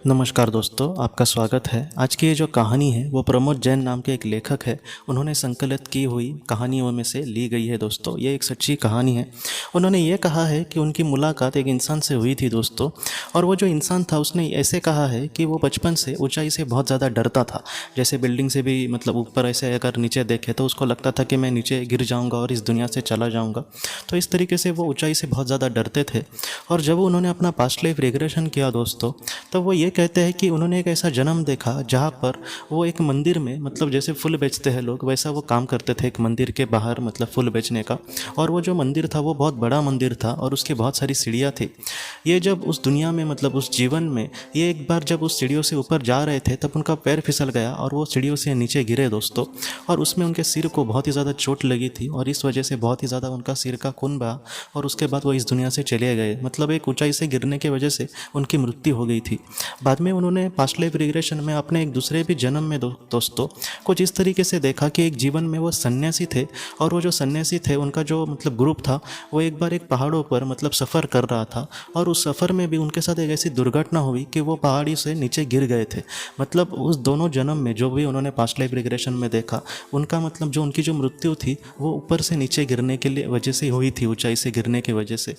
नमस्कार दोस्तों, आपका स्वागत है। आज की ये जो कहानी है वो प्रमोद जैन नाम के एक लेखक है, उन्होंने संकलित की हुई कहानियों में से ली गई है। दोस्तों, ये एक सच्ची कहानी है। उन्होंने ये कहा है कि उनकी मुलाकात एक इंसान से हुई थी दोस्तों, और वो जो इंसान था उसने ऐसे कहा है कि वो बचपन से ऊंचाई से बहुत ज़्यादा डरता था। जैसे बिल्डिंग से भी मतलब ऊपर ऐसे अगर नीचे देखे तो उसको लगता था कि मैं नीचे गिर जाऊँगा और इस दुनिया से चला जाऊँगा। तो इस तरीके से वो ऊँचाई से बहुत ज़्यादा डरते थे। और जब उन्होंने अपना पास्ट लाइफ रिग्रेशन किया दोस्तों, तब वो ये कहते हैं कि उन्होंने एक ऐसा जन्म देखा जहाँ पर वो एक मंदिर में मतलब जैसे फूल बेचते हैं लोग, वैसा वो काम करते थे एक मंदिर के बाहर, मतलब फूल बेचने का। और वो जो मंदिर था वो बहुत बड़ा मंदिर था और उसकी बहुत सारी सीढ़ियाँ थी। ये जब उस दुनिया में मतलब उस जीवन में ये एक बार जब उस सीढ़ियों से ऊपर जा रहे थे तब उनका पैर फिसल गया और वो सीढ़ियों से नीचे गिरे दोस्तों। और उसमें उनके सिर को बहुत ही ज़्यादा चोट लगी थी और इस वजह से बहुत ही ज़्यादा उनका सिर का खून बहा और उसके बाद वो इस दुनिया से चले गए। मतलब एक ऊंचाई से गिरने की वजह से उनकी मृत्यु हो गई थी। बाद में उन्होंने पास्ट लाइफ रिग्रेशन में अपने एक दूसरे भी जन्म में दोस्तों कुछ इस तरीके से देखा कि एक जीवन में वो सन्यासी थे और वो जो सन्यासी थे उनका जो मतलब ग्रुप था वो एक बार एक पहाड़ों पर मतलब सफ़र कर रहा था और उस सफ़र में भी उनके साथ एक ऐसी दुर्घटना हुई कि वो पहाड़ी से नीचे गिर गए थे। मतलब उस दोनों जन्म में जो भी उन्होंने पास्ट लाइफ रिग्रेशन में देखा, उनका मतलब जो उनकी जो मृत्यु थी वो ऊपर से नीचे गिरने के लिए वजह से हुई थी, ऊंचाई से गिरने की वजह से।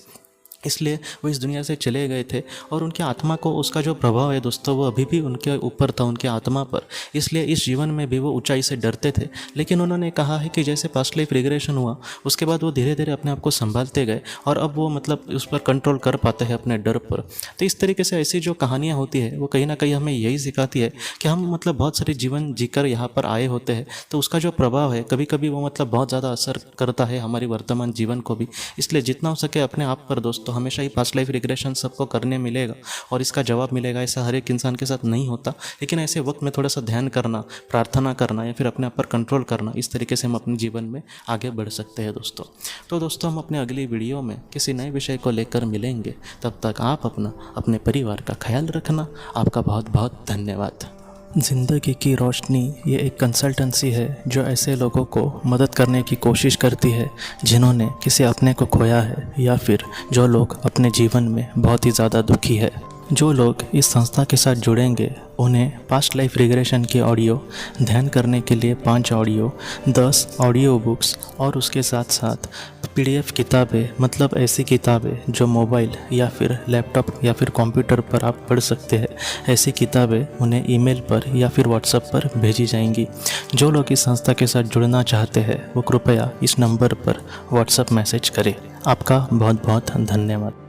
इसलिए वो इस दुनिया से चले गए थे और उनकी आत्मा को उसका जो प्रभाव है दोस्तों वो अभी भी उनके ऊपर था, उनके आत्मा पर। इसलिए इस जीवन में भी वो ऊंचाई से डरते थे। लेकिन उन्होंने कहा है कि जैसे पास्ट लाइफ रिग्रेशन हुआ उसके बाद वो धीरे धीरे अपने आप को संभालते गए और अब वो मतलब उस पर कंट्रोल कर पाते हैं अपने डर पर। तो इस तरीके से ऐसी जो कहानियाँ होती है वो कहीं ना कहीं हमें यही सिखाती है कि हम मतलब बहुत सारे जीवन जीकर यहाँ पर आए होते हैं, तो उसका जो प्रभाव है कभी कभी वो मतलब बहुत ज़्यादा असर करता है हमारी वर्तमान जीवन को भी। इसलिए जितना हो सके अपने आप पर दोस्तों हमेशा ही पास्ट लाइफ रिग्रेशन सबको करने मिलेगा और इसका जवाब मिलेगा। ऐसा हर एक इंसान के साथ नहीं होता, लेकिन ऐसे वक्त में थोड़ा सा ध्यान करना, प्रार्थना करना या फिर अपने आप पर कंट्रोल करना, इस तरीके से हम अपने जीवन में आगे बढ़ सकते हैं दोस्तों। तो दोस्तों हम अपने अगली वीडियो में किसी नए विषय को लेकर मिलेंगे। तब तक आप अपने परिवार का ख्याल रखना। आपका बहुत बहुत धन्यवाद। ज़िंदगी की रोशनी ये एक कंसल्टेंसी है जो ऐसे लोगों को मदद करने की कोशिश करती है जिन्होंने किसी अपने को खोया है या फिर जो लोग अपने जीवन में बहुत ही ज़्यादा दुखी है। जो लोग इस संस्था के साथ जुड़ेंगे उन्हें पास्ट लाइफ रिग्रेशन की ऑडियो, ध्यान करने के लिए 5 ऑडियो, 10 ऑडियो बुक्स और उसके साथ साथ PDF किताबें, मतलब ऐसी किताबें जो मोबाइल या फिर लैपटॉप या फिर कंप्यूटर पर आप पढ़ सकते हैं, ऐसी किताबें उन्हें ईमेल पर या फिर व्हाट्सएप पर भेजी जाएंगी। जो लोग इस संस्था के साथ जुड़ना चाहते हैं वो कृपया इस नंबर पर व्हाट्सएप मैसेज करें। आपका बहुत बहुत धन्यवाद।